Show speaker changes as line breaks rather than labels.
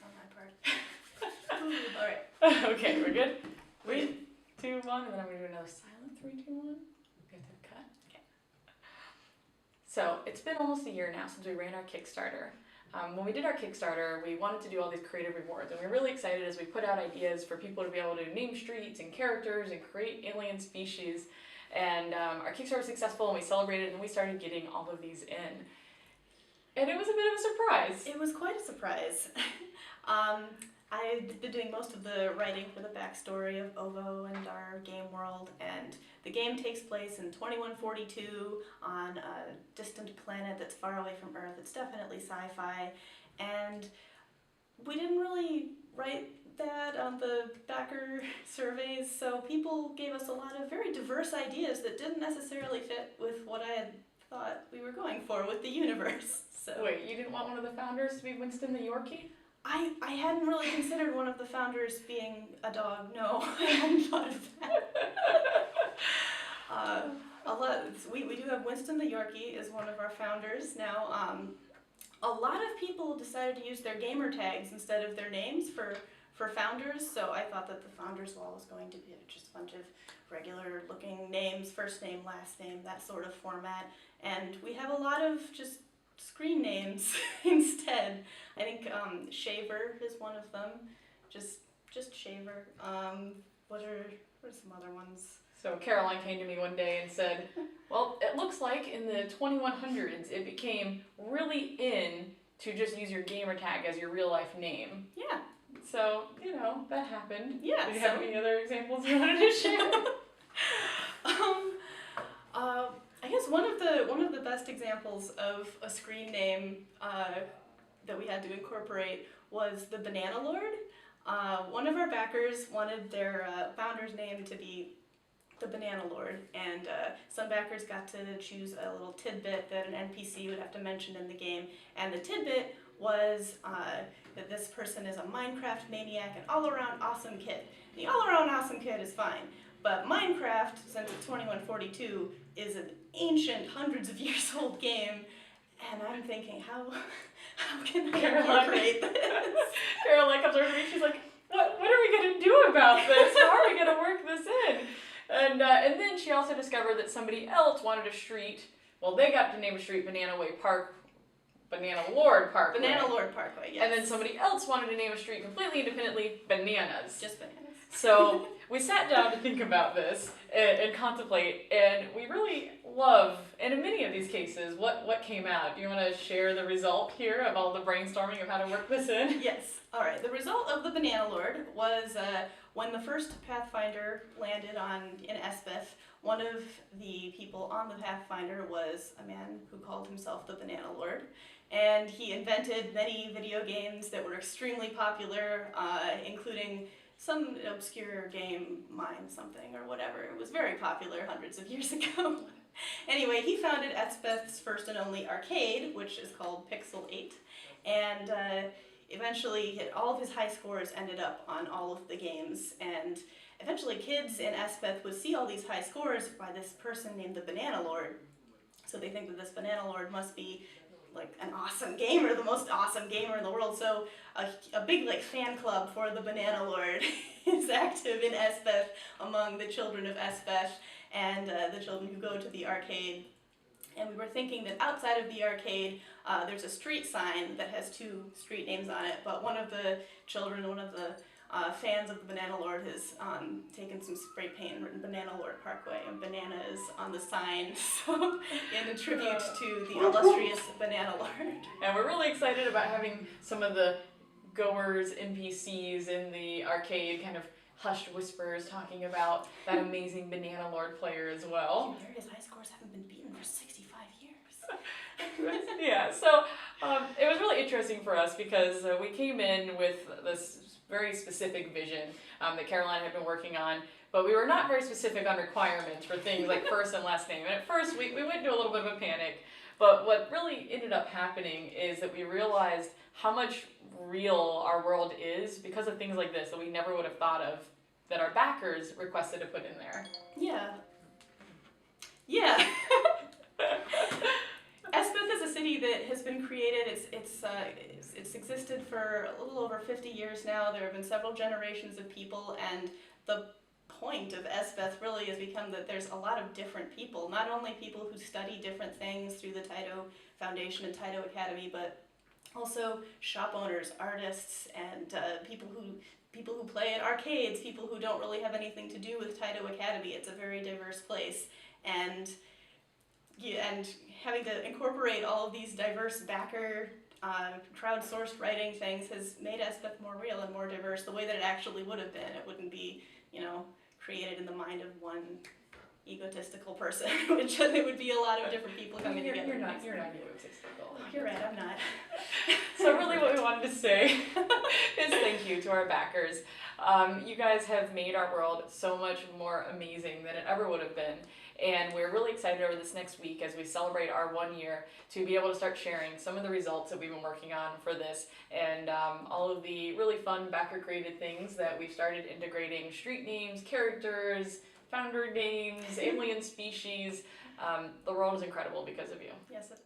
on my part. All right.
Okay, we're good? 3, 2, 1, and then I'm going to do another silent 3, 2, 1. We have to cut. Okay. So it's been almost a year now since we ran our Kickstarter. When we did our Kickstarter, we wanted to do all these creative rewards, and we were really excited as we put out ideas for people to be able to name streets and characters and create alien species. And our Kickstarter was successful, and we celebrated, and we started getting all of these in. And it was a bit of a surprise.
It was quite a surprise. I've been doing most of the writing for the backstory of OVO and our game world, and the game takes place in 2142 on a distant planet that's far away from Earth. It's definitely sci-fi, and we didn't really write that on the backer surveys, so people gave us a lot of very diverse ideas that didn't necessarily fit with what I had thought we were going for with the universe. So
Wait, you didn't want one of the founders to be Winston the Yorkie?
I hadn't really considered one of the founders being a dog. No, I hadn't thought of that. We do have Winston the Yorkie as one of our founders now. A lot of people decided to use their gamer tags instead of their names for founders, so I thought that the founders wall was going to be just a bunch of regular looking names, first name, last name, that sort of format, and we have a lot of just screen names instead. I think Shaver is one of them, just Shaver. What are some other ones?
So Caroline came to me one day and said, well, it looks like in the 2100s it became really in to just use your gamer tag as your real life name.
Yeah.
So, that happened.
Yeah.
Do you have any other examples you wanted to share?
I guess one of the best examples of a screen name that we had to incorporate was the Bananalord. One of our backers wanted their founder's name to be the Bananalord, and some backers got to choose a little tidbit that an NPC would have to mention in the game, and the tidbit was that this person is a Minecraft maniac and all-around awesome kid. The all-around awesome kid is fine, but Minecraft, since it's 2142, is an ancient, hundreds of years old game, and I'm thinking, how can I incorporate this?
Caroline comes over to me, she's like, what are we going to do about this? How are we going to work this in? And then she also discovered that somebody else wanted a street. Well, they got to name a street Bananalord Parkway.
Bananalord Parkway, yes.
And then somebody else wanted to name a street completely independently Bananas.
Just Bananas.
So we sat down to think about this and contemplate, and we really love, and in many of these cases, what came out. Do you want to share the result here of all the brainstorming of how to work this in?
Yes. All right. The result of the Bananalord was when the first Pathfinder landed in Espeth, one of the people on the Pathfinder was a man who called himself the Bananalord, and he invented many video games that were extremely popular, including some obscure game, Mine something or whatever. It was very popular hundreds of years ago. Anyway, he founded Espeth's first and only arcade, which is called Pixel 8, and eventually all of his high scores ended up on all of the games, and eventually kids in Espeth would see all these high scores by this person named the Bananalord, so they think that this Bananalord must be like an awesome gamer, the most awesome gamer in the world, so a big fan club for the Bananalord is active in Espeth among the children of Espeth and the children who go to the arcade. And we were thinking that outside of the arcade, there's a street sign that has 2 street names on it, but one of the children, one of the fans of the Bananalord has taken some spray paint and written Bananalord Parkway, and banana is on the sign, so in a tribute to the illustrious Bananalord.
And we're really excited about having some of the goers, NPCs in the arcade kind of hushed whispers talking about that amazing Bananalord player as well.
You hear his high scores haven't been beaten for 65 years.
Yeah, so it was really interesting for us because we came in with this very specific vision that Caroline had been working on, but we were not very specific on requirements for things like first and last name. And at first we went into a little bit of a panic, but what really ended up happening is that we realized how much real our world is because of things like this that we never would have thought of, that our backers requested to put in there.
Yeah. Yeah. Espeth is a city that has been created. It's existed for a little over 50 years now. There have been several generations of people, and the point of Espeth really has become that there's a lot of different people, not only people who study different things through the Taito Foundation and Taito Academy, but also shop owners, artists, and people who play at arcades, people who don't really have anything to do with Taito Academy. It's a very diverse place, and having to incorporate all of these diverse backer, crowdsourced writing things has made Espeth more real and more diverse the way that it actually would have been. It wouldn't be, created in the mind of one egotistical person, which it would be a lot of different people coming together.
You're not egotistical.
Oh, you're right, I'm not.
So really what we wanted to say is thank you to our backers. You guys have made our world so much more amazing than it ever would have been. And we're really excited over this next week as we celebrate our 1 year to be able to start sharing some of the results that we've been working on for this and all of the really fun backer created things that we've started integrating: street names, characters, founder names, alien species. The world is incredible because of you.
Yes, it is.